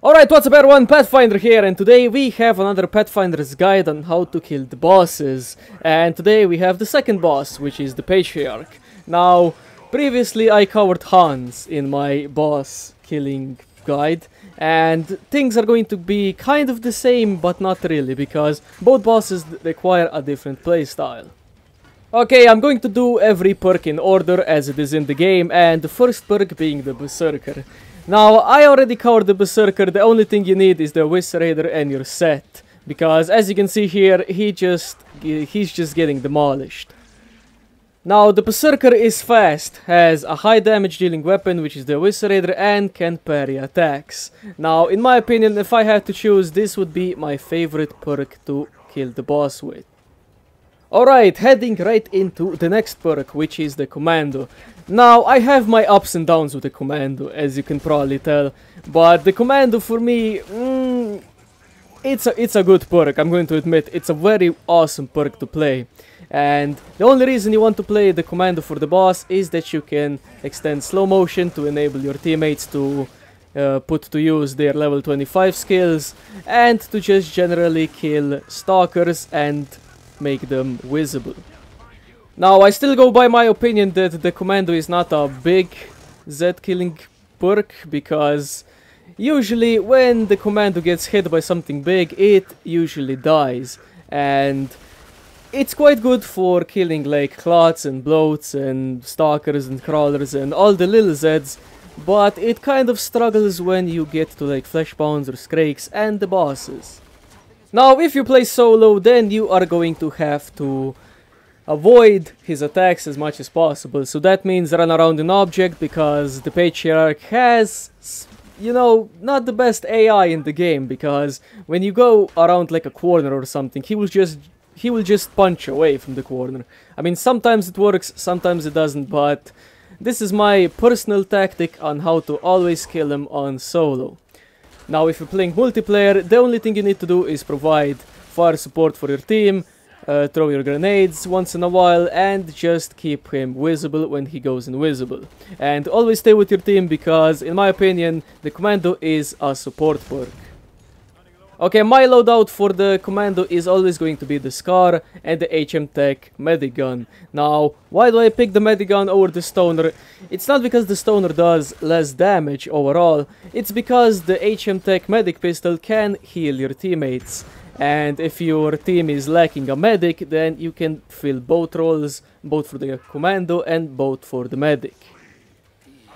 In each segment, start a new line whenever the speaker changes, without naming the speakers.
Alright, what's up everyone, Pathfinder here, and today we have another Pathfinder's guide on how to kill the bosses. And today we have the second boss, which is the Patriarch. Now, previously I covered Hans in my boss killing guide, and things are going to be kind of the same, but not really, because both bosses require a different playstyle. Okay, I'm going to do every perk in order as it is in the game, and the first perk being the Berserker. Now, I already covered the Berserker. The only thing you need is the Wizard and you're set, because as you can see here, he's just getting demolished. Now, the Berserker is fast, has a high damage dealing weapon, which is the Wizard, and can parry attacks. Now, in my opinion, if I had to choose, this would be my favorite perk to kill the boss with. Alright, heading right into the next perk, which is the Commando. Now, I have my ups and downs with the Commando, as you can probably tell. But the Commando for me, it's a good perk, I'm going to admit. It's a very awesome perk to play. And the only reason you want to play the Commando for the boss is that you can extend slow motion to enable your teammates to put to use their level 25 skills, and to just generally kill stalkers and make them visible. Now, I still go by my opinion that the Commando is not a big Z killing perk, because usually when the Commando gets hit by something big, it usually dies. And it's quite good for killing like clots and bloats and stalkers and crawlers and all the little Zs, but it kind of struggles when you get to like fleshbounds or skrakes and the bosses. Now, if you play solo, then you are going to have to avoid his attacks as much as possible. So that means run around an object, because the Patriarch has, you know, not the best AI in the game, because when you go around like a corner or something, he will just punch away from the corner. I mean, sometimes it works, sometimes it doesn't, but this is my personal tactic on how to always kill him on solo. Now, if you're playing multiplayer, the only thing you need to do is provide fire support for your team, throw your grenades once in a while, and just keep him visible when he goes invisible. And always stay with your team, because, in my opinion, the Commando is a support perk. Okay, my loadout for the Commando is always going to be the Scar and the HM Tech Medic Gun. Now, why do I pick the Medic Gun over the Stoner? It's not because the Stoner does less damage overall, it's because the HM Tech Medic Pistol can heal your teammates. And if your team is lacking a medic, then you can fill both roles, both for the Commando and both for the medic.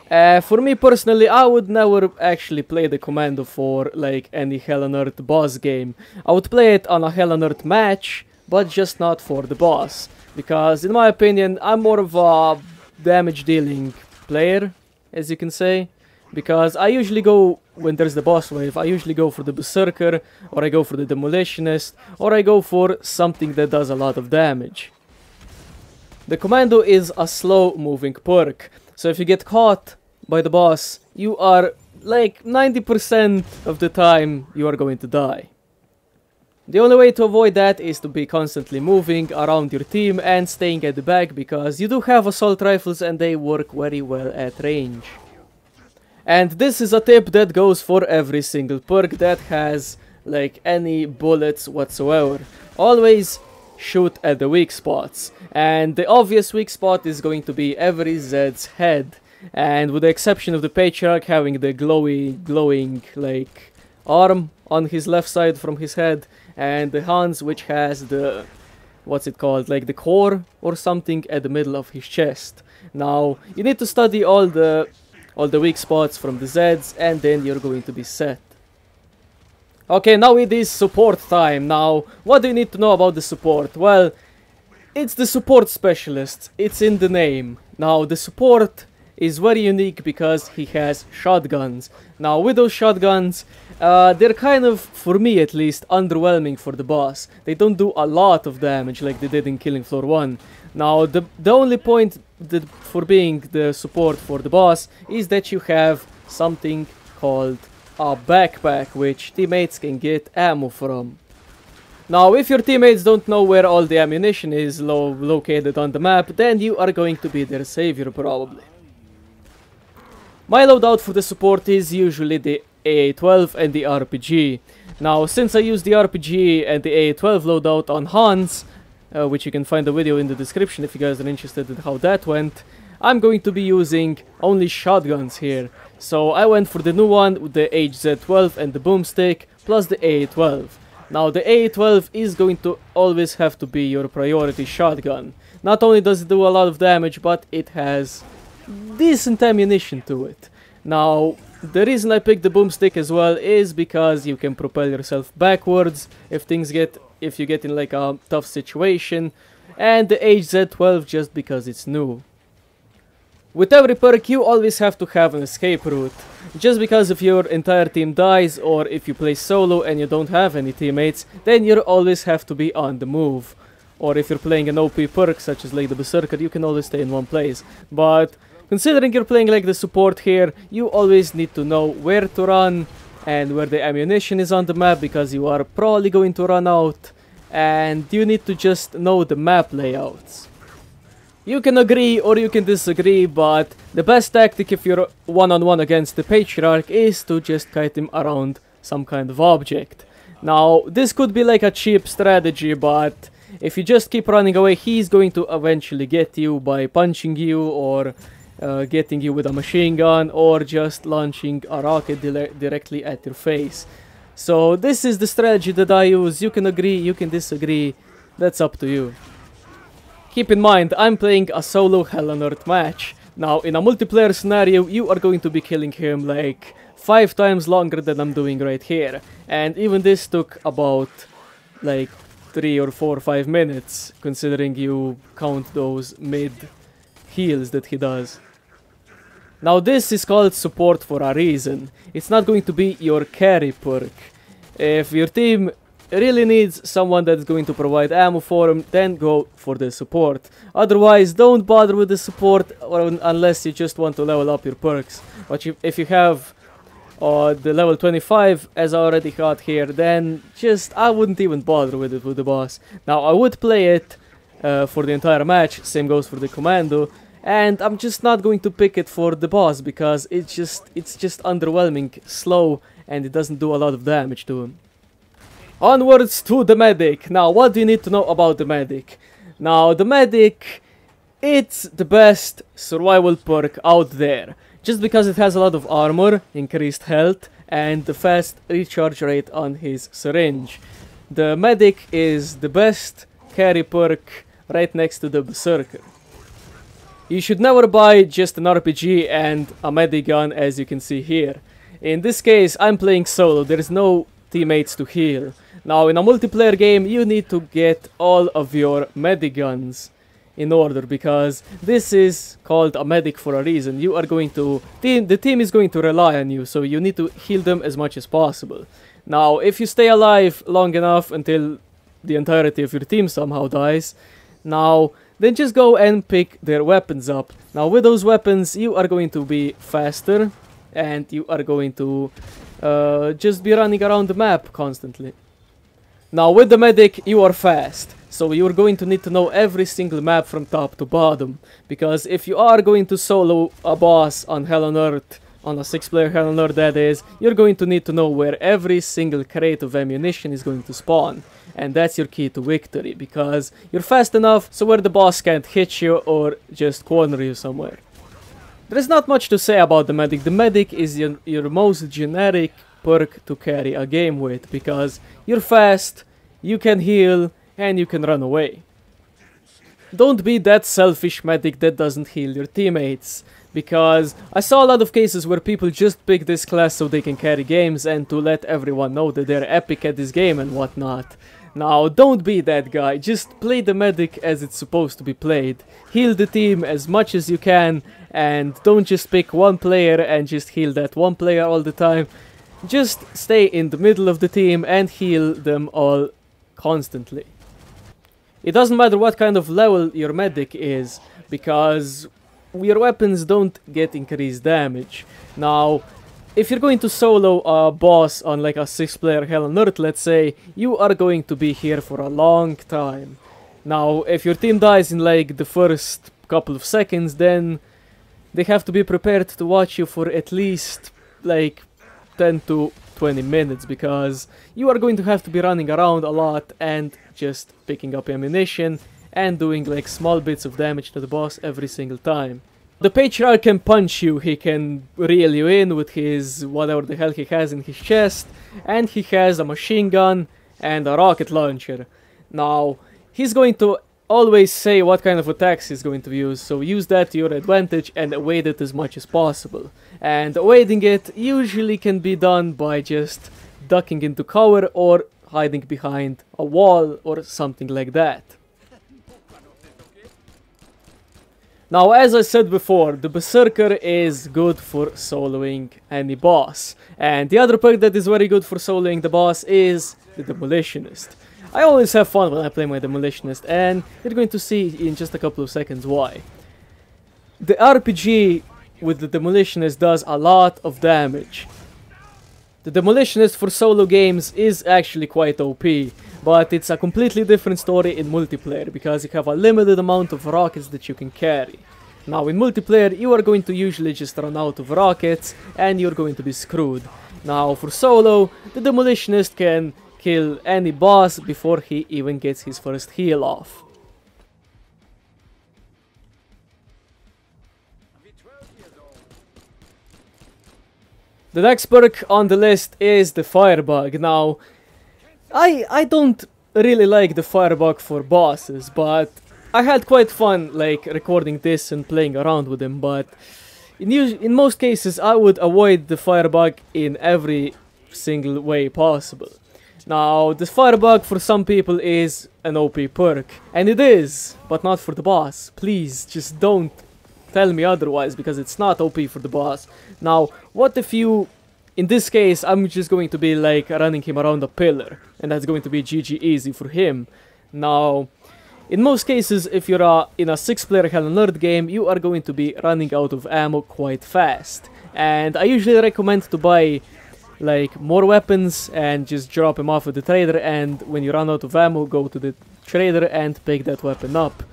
For me personally, I would never actually play the Commando for like any Hell on Earth boss game. I would play it on a Hell on Earth match, but just not for the boss. Because in my opinion, I'm more of a damage dealing player, as you can say. Because I usually go, when there's the boss wave, I usually go for the Berserker, or I go for the Demolitionist, or I go for something that does a lot of damage. The Commando is a slow moving perk, so if you get caught by the boss, you are like 90% of the time you are going to die. The only way to avoid that is to be constantly moving around your team and staying at the back, because you do have assault rifles and they work very well at range. And this is a tip that goes for every single perk that has like any bullets whatsoever. Always shoot at the weak spots, and the obvious weak spot is going to be every Z's head, and with the exception of the Patriarch having the glowing like arm on his left side from his head, and the Hans, which has the, what's it called, like the core or something at the middle of his chest. Now, you need to study all the weak spots from the Z's, and then you're going to be set. Okay, now it is support time. Now, what do you need to know about the support? Well, it's the support specialist. It's in the name. Now, the support is very unique because he has shotguns. Now, with those shotguns, they're kind of, for me at least, underwhelming for the boss. They don't do a lot of damage like they did in Killing Floor 1. Now, the only point for being the support for the boss is that you have something called a backpack, which teammates can get ammo from. Now, if your teammates don't know where all the ammunition is located on the map, then you are going to be their savior probably. My loadout for the support is usually the AA-12 and the RPG. Now, since I use the RPG and the AA-12 loadout on Hans, which you can find a video in the description if you guys are interested in how that went, I'm going to be using only shotguns here. So I went for the new one with the HZ-12 and the boomstick, plus the AA-12. Now the AA-12 is going to always have to be your priority shotgun. Not only does it do a lot of damage, but it has decent ammunition to it. Now, the reason I picked the boomstick as well is because you can propel yourself backwards if you get in like a tough situation, and the HZ-12 just because it's new. With every perk you always have to have an escape route, just because if your entire team dies or if you play solo and you don't have any teammates, then you always have to be on the move. Or if you're playing an OP perk such as like the Berserker, you can always stay in one place. But considering you're playing like the support here, you always need to know where to run and where the ammunition is on the map, because you are probably going to run out, and you need to just know the map layouts. You can agree or you can disagree, but the best tactic if you're one-on-one against the Patriarch is to just kite him around some kind of object. Now, this could be like a cheap strategy, but if you just keep running away, he's going to eventually get you by punching you or getting you with a machine gun or just launching a rocket directly at your face. So this is the strategy that I use. You can agree, you can disagree, that's up to you. Keep in mind, I'm playing a solo Hell on Earth match. Now, in a multiplayer scenario, you are going to be killing him like 5 times longer than I'm doing right here. And even this took about like 3 or 4 or 5 minutes, considering you count those mid heals that he does. Now, this is called support for a reason. It's not going to be your carry perk. If your team really needs someone that's going to provide ammo for him, then go for the support. Otherwise, don't bother with the support unless you just want to level up your perks. But if you have the level 25 as I already got here, then I wouldn't even bother with it with the boss. Now, I would play it for the entire match, same goes for the commando, and I'm just not going to pick it for the boss because it's just underwhelming, slow, and it doesn't do a lot of damage to him. Onwards to the medic. Now, what do you need to know about the medic? Now, the medic, it's the best survival perk out there, just because it has a lot of armor, increased health, and the fast recharge rate on his syringe. The medic is the best carry perk right next to the Berserker. You should never buy just an RPG and a medic gun, as you can see here. In this case, I'm playing solo, there is no teammates to heal. Now, in a multiplayer game, you need to get all of your medic guns in order, because this is called a medic for a reason. You are going to the team is going to rely on you, so you need to heal them as much as possible. Now, if you stay alive long enough until the entirety of your team somehow dies, now then just go and pick their weapons up. Now, with those weapons, you are going to be faster, and you are going to just be running around the map constantly. Now, with the medic, you are fast, so you're going to need to know every single map from top to bottom, because if you are going to solo a boss on Hell on Earth, on a 6-player Hell on Earth that is, you're going to need to know where every single crate of ammunition is going to spawn, and that's your key to victory, because you're fast enough so where the boss can't hit you or just corner you somewhere. There's not much to say about the medic. The medic is your most generic perk to carry a game with, because you're fast, you can heal, and you can run away. Don't be that selfish medic that doesn't heal your teammates, because I saw a lot of cases where people just pick this class so they can carry games and to let everyone know that they're epic at this game and whatnot. Now, don't be that guy, just play the medic as it's supposed to be played. Heal the team as much as you can, and don't just pick one player and just heal that one player all the time. Just stay in the middle of the team and heal them all constantly. It doesn't matter what kind of level your medic is, because your weapons don't get increased damage. Now, if you're going to solo a boss on like a 6-player Hell on Earth, let's say, you are going to be here for a long time. Now, if your team dies in like the first couple of seconds, then they have to be prepared to watch you for at least like 10 to 20 minutes, because you are going to have to be running around a lot and just picking up ammunition and doing like small bits of damage to the boss every single time. The Patriarch can punch you, he can reel you in with his whatever the hell he has in his chest, and he has a machine gun and a rocket launcher. Now, he's going to always say what kind of attacks he's going to use, so use that to your advantage and evade it as much as possible. And evading it usually can be done by just ducking into cover or hiding behind a wall or something like that. Now, as I said before, the Berserker is good for soloing any boss. And the other perk that is very good for soloing the boss is the Demolitionist. I always have fun when I play my Demolitionist, and you're going to see in just a couple of seconds why. The RPG with the Demolitionist does a lot of damage. The Demolitionist for solo games is actually quite OP, but it's a completely different story in multiplayer, because you have a limited amount of rockets that you can carry. Now in multiplayer you are going to usually just run out of rockets and you're going to be screwed. Now for solo, the Demolitionist can kill any boss before he even gets his first heal off. The next perk on the list is the Firebug. Now, I don't really like the Firebug for bosses, but I had quite fun like recording this and playing around with him, but in most cases I would avoid the Firebug in every single way possible. Now, the Firebug for some people is an OP perk, and it is, but not for the boss. Please, just don't tell me otherwise, because it's not OP for the boss. Now, what if you... In this case, I'm just going to be like running him around a pillar, and that's going to be GG easy for him. Now, in most cases, if you're in a 6-player Hell on Earth game, you are going to be running out of ammo quite fast. And I usually recommend to buy like more weapons and just drop them off at the trader, and when you run out of ammo, go to the trader and pick that weapon up.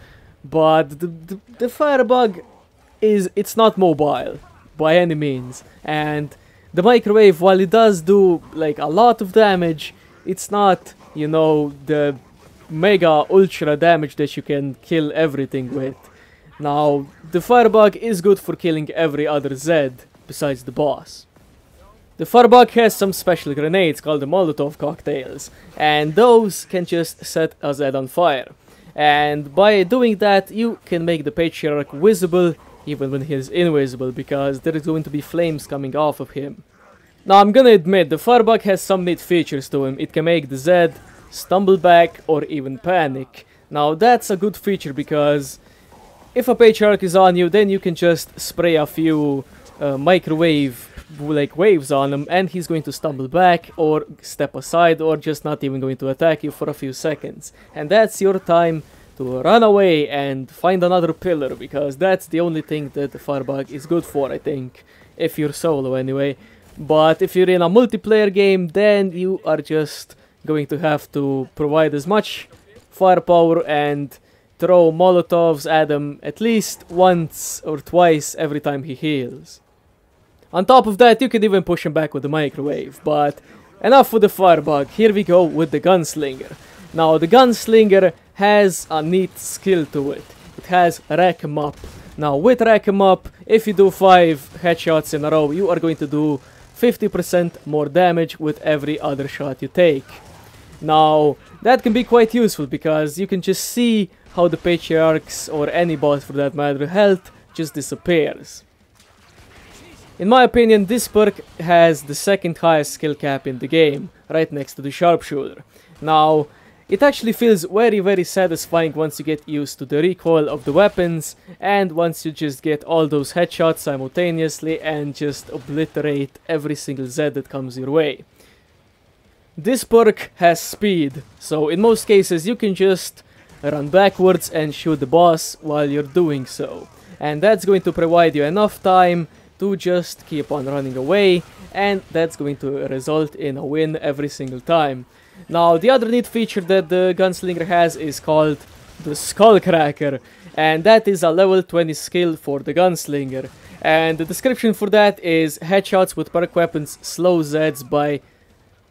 But the Firebug it's not mobile by any means, and the microwave, while it does do like a lot of damage, it's not, you know, the mega ultra damage that you can kill everything with. Now, the Firebug is good for killing every other Z besides the boss. The Firebug has some special grenades called the Molotov cocktails, and those can just set a Z on fire. And by doing that, you can make the Patriarch visible even when he is invisible, because there is going to be flames coming off of him. Now, I'm gonna admit, the Firebug has some neat features to him. It can make the Z stumble back or even panic. Now, that's a good feature, because if a Patriarch is on you, then you can just spray a few microwave like waves on him, and he's going to stumble back or step aside or just not even going to attack you for a few seconds. And that's your time to run away and find another pillar, because that's the only thing that the Firebug is good for, I think, if you're solo anyway. But if you're in a multiplayer game, then you are just going to have to provide as much firepower and throw Molotovs at him at least once or twice every time he heals. On top of that, you can even push him back with the microwave. But enough with the Firebug, here we go with the Gunslinger. Now, the Gunslinger has a neat skill to it. It has Rack 'em Up. Now, with Rack 'em Up, if you do 5 headshots in a row, you are going to do 50% more damage with every other shot you take. Now, that can be quite useful, because you can just see how the Patriarch's, or any boss for that matter, health just disappears. In my opinion, this perk has the second highest skill cap in the game, right next to the Sharpshooter. Now, it actually feels very satisfying once you get used to the recoil of the weapons, and once you just get all those headshots simultaneously and just obliterate every single Z that comes your way. This perk has speed, so in most cases you can just run backwards and shoot the boss while you're doing so. And that's going to provide you enough time to just keep on running away, and that's going to result in a win every single time. Now, the other neat feature that the Gunslinger has is called the Skullcracker, and that is a level 20 skill for the Gunslinger. And the description for that is headshots with perk weapons slow Zeds by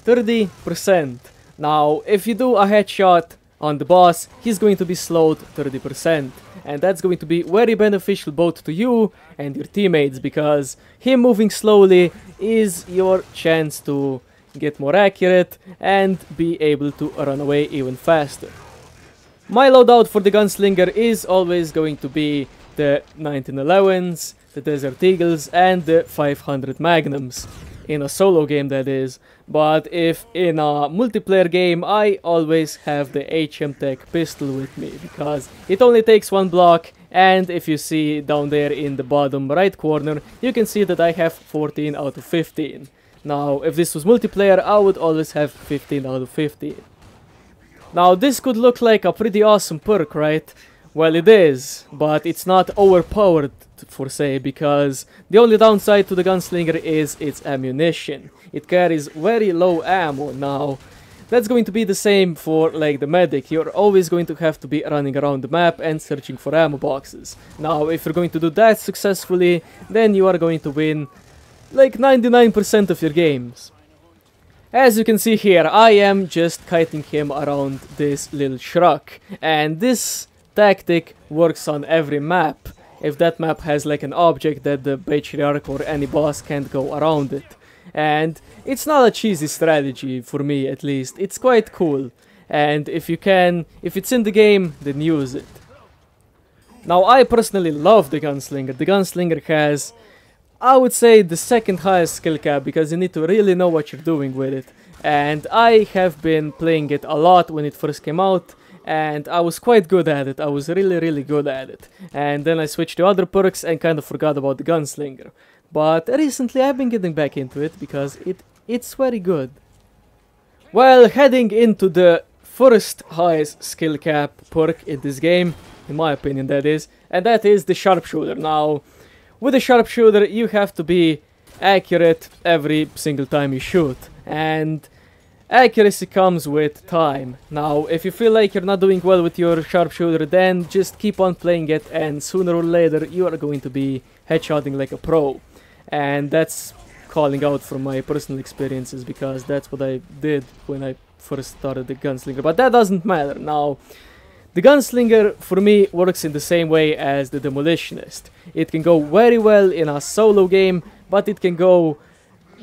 30%. Now, if you do a headshot on the boss, he's going to be slowed 30%. And that's going to be very beneficial both to you and your teammates, because him moving slowly is your chance to get more accurate and be able to run away even faster. My loadout for the Gunslinger is always going to be the 1911s, the Desert Eagles, and the 500 Magnums. In a solo game, that is. But if in a multiplayer game, I always have the HM Tech pistol with me, because it only takes one block, and if you see down there in the bottom right corner, you can see that I have 14 out of 15. Now, if this was multiplayer, I would always have 15 out of 15. Now, this could look like a pretty awesome perk, right? Well, it is, but it's not overpowered, for say, because the only downside to the Gunslinger is its ammunition. It carries very low ammo. Now, that's going to be the same for, like, the medic. You're always going to have to be running around the map and searching for ammo boxes. Now, if you're going to do that successfully, then you are going to win, like, 99% of your games. As you can see here, I am just kiting him around this little truck, and this tactic works on every map. If that map has like an object that the Patriarch or any boss can't go around it. And it's not a cheesy strategy, for me at least. It's quite cool, and if it's in the game, then use it. Now, I personally love the Gunslinger. The Gunslinger has, I would say, the second highest skill cap, because you need to really know what you're doing with it. And I have been playing it a lot when it first came out, and I was quite good at it. I was really good at it. And then I switched to other perks and kind of forgot about the Gunslinger. But recently I've been getting back into it because it's very good. Well, heading into the first highest skill cap perk in this game, in my opinion that is, and that is the Sharpshooter. Now, with the Sharpshooter you have to be accurate every single time you shoot, and accuracy comes with time. Now, if you feel like you're not doing well with your Sharpshooter, then just keep on playing it, and sooner or later you are going to be headshotting like a pro. And that's calling out from my personal experiences, because that's what I did when I first started the Gunslinger. But that doesn't matter. Now, the Gunslinger for me works in the same way as the Demolitionist. It can go very well in a solo game, but it can go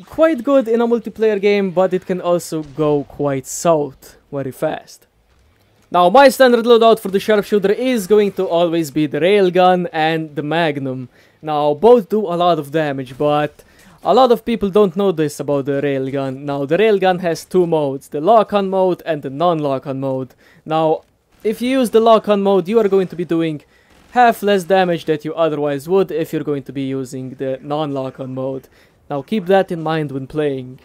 quite good in a multiplayer game, but it can also go quite south very fast. Now, my standard loadout for the Sharpshooter is going to always be the Railgun and the Magnum. Now, both do a lot of damage, but a lot of people don't know this about the Railgun. Now, the Railgun has two modes, the lock-on mode and the non-lock-on mode. Now, if you use the lock-on mode, you are going to be doing half less damage that you otherwise would if you're going to be using the non-lock-on mode. Now, keep that in mind when playing.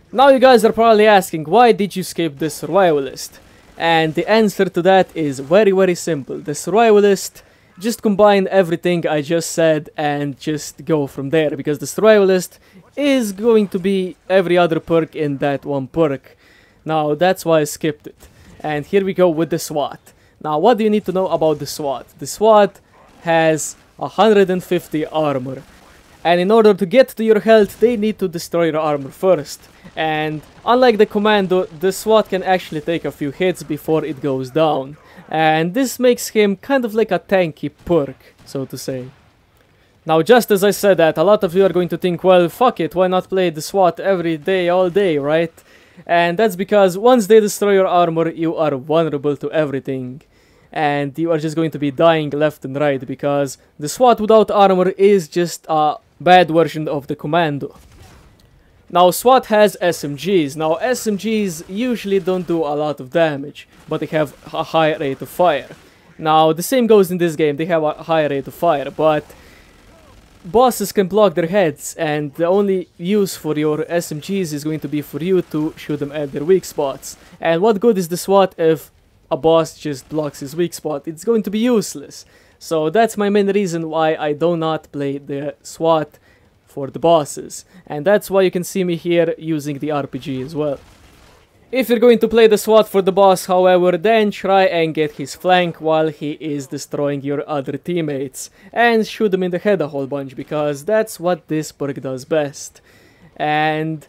Now, you guys are probably asking, why did you skip the Survivalist? And the answer to that is very simple. The Survivalist, just combine everything I just said and just go from there, because the Survivalist is going to be every other perk in that one perk. Now, that's why I skipped it. And here we go with the SWAT. Now, what do you need to know about the SWAT? The SWAT has 150 armor. And in order to get to your health, they need to destroy your armor first. And unlike the Commando, the SWAT can actually take a few hits before it goes down. And this makes him kind of like a tanky perk, so to say. Now, just as I said that, a lot of you are going to think, well, fuck it, why not play the SWAT every day, all day, right? And that's because once they destroy your armor, you are vulnerable to everything. And you are just going to be dying left and right, because the SWAT without armor is just a bad version of the Commando. Now, SWAT has SMGs. Now, SMGs usually don't do a lot of damage, but they have a high rate of fire. Now, the same goes in this game. They have a high rate of fire, but bosses can block their heads, and the only use for your SMGs is going to be for you to shoot them at their weak spots. And what good is the SWAT if a boss just blocks his weak spot? It's going to be useless. So that's my main reason why I do not play the SWAT for the bosses. And that's why you can see me here using the RPG as well. If you're going to play the SWAT for the boss, however, then try and get his flank while he is destroying your other teammates, and shoot them in the head a whole bunch, because that's what this perk does best. And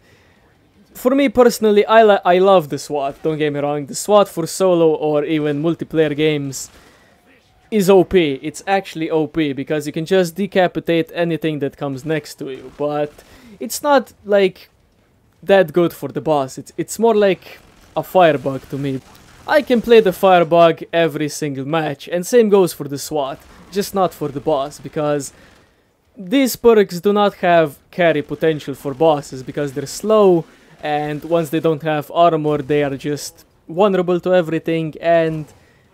for me personally, I love the SWAT, don't get me wrong. The SWAT for solo or even multiplayer games is OP. It's actually OP, because you can just decapitate anything that comes next to you, but it's not like that good for the boss. It's more like a Firebug to me. I can play the Firebug every single match, and same goes for the SWAT, just not for the boss, because these perks do not have carry potential for bosses, because they're slow, and once they don't have armor, they are just vulnerable to everything, and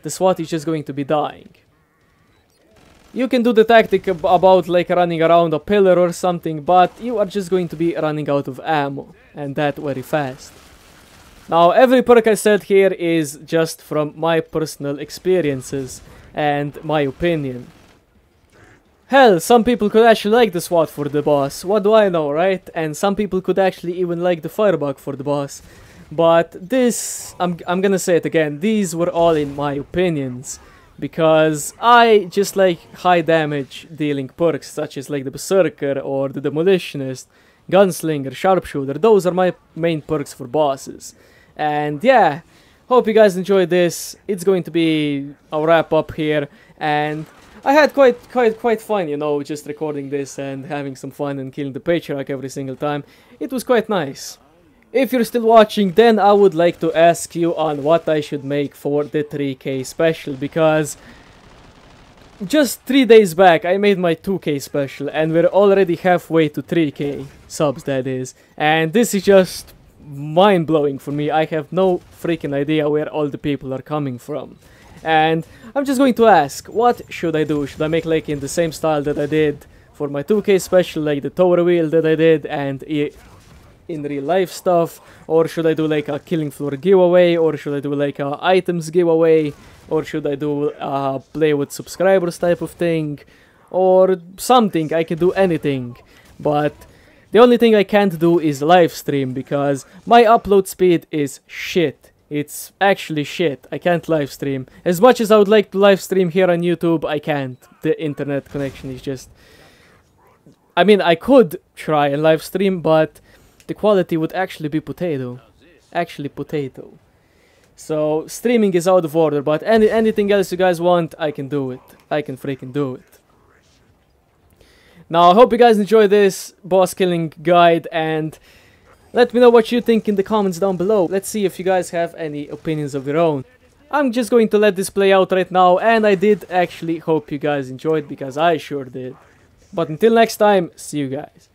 the SWAT is just going to be dying. You can do the tactic about like running around a pillar or something, but you are just going to be running out of ammo, and that very fast. Now, every perk I said here is just from my personal experiences and my opinion. Hell, some people could actually like the SWAT for the boss, what do I know, right? And some people could actually even like the Firebug for the boss. But this, I'm gonna say it again, these were all in my opinions. Because I just like high damage dealing perks such as like the Berserker or the Demolitionist, Gunslinger, Sharpshooter. Those are my main perks for bosses. And yeah, hope you guys enjoyed this. It's going to be a wrap up here, and I had quite fun, you know, just recording this and having some fun and killing the Patriarch every single time. It was quite nice. If you're still watching, then I would like to ask you on what I should make for the 3K special, because just 3 days back I made my 2K special and we're already halfway to 3K subs, that is. And this is just mind-blowing for me. I have no freaking idea where all the people are coming from. And I'm just going to ask, what should I do? Should I make like in the same style that I did for my 2K special, like the tower wheel that I did and in real life stuff, or should I do like a killing floor giveaway, or should I do like a items giveaway, or should I do a play with subscribers type of thing, or something? I can do anything, but the only thing I can't do is live stream, because my upload speed is shit. It's actually shit. I can't live stream. As much as I would like to live stream here on YouTube, I can't. The internet connection is just... I mean, I could try and live stream, but the quality would actually be potato. Actually potato. So streaming is out of order, but anything else you guys want, I can do it. I can freaking do it. Now, I hope you guys enjoy this boss killing guide, and let me know what you think in the comments down below. Let's see if you guys have any opinions of your own. I'm just going to let this play out right now, and I did actually hope you guys enjoyed, because I sure did. But until next time, see you guys.